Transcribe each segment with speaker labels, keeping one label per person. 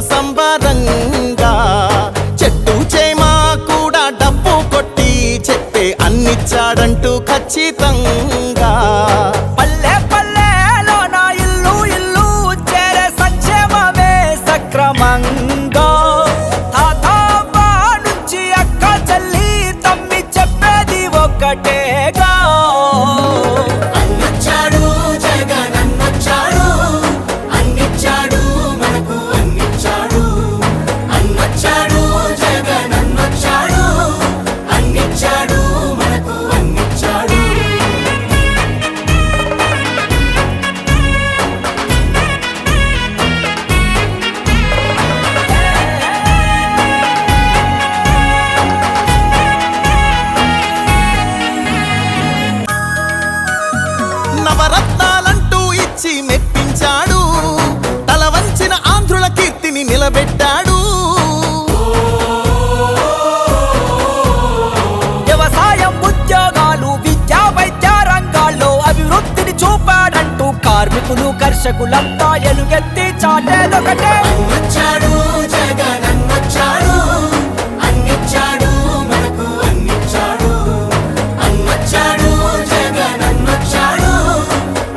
Speaker 1: సంబరంగా చెట్టు చేమా కూడా డబ్బు కొట్టి చెప్పే అన్నిచ్చాడంటూ ఖచ్చితంగా
Speaker 2: పల్లె పల్లెలో నా ఇల్లు ఇల్లు చేరే సంక్షేమమే సక్రమంగా తాతవ్వ నుంచి అక్క చెల్లి తమ్మి చెప్పేది ఒక్కటేగా
Speaker 1: అన్నొచ్చాడు జగన్ అన్నొచ్చాడు అన్నిచ్చాడు మనకు అన్నిచ్చాడు అన్నొచ్చాడు జగన్ అన్నొచ్చాడు అన్నిచ్చాడు మనకు అన్నిచ్చాడు నవరత్నాలంటూ ఇచ్చి మెప్పించాడు తల వంచిన ఆంధ్రుల కీర్తిని నిలబెట్టాడు
Speaker 2: వ్యవసాయం ఉద్యోగాలు విద్యా వైద్య రంగాల్లో అభివృద్ధిని చూపాడంటూ కార్మికులు కర్షకులంతా ఎలుగెత్తి చాటేదొకటే
Speaker 1: అన్నొచ్చాడు జగన్ అన్నొచ్చాడు అన్నిచ్చాడు మనకు అన్నిచ్చాడు అన్నొచ్చాడు జగన్ అన్నొచ్చాడు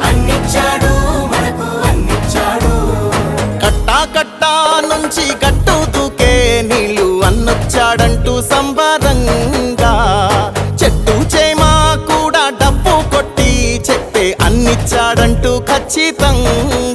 Speaker 1: అన్నిచ్చాడు మనకు అన్నిచ్చాడు కట్టా కట్టా నుంచి గట్టు దూకే నీళ్ళు అన్నొచ్చాడంటూ సంబరంగా చెట్టు చేమా కూడా డబ్బు కొట్టి చెప్పే అన్నిచ్చాడంటూ ఖచ్చితంగా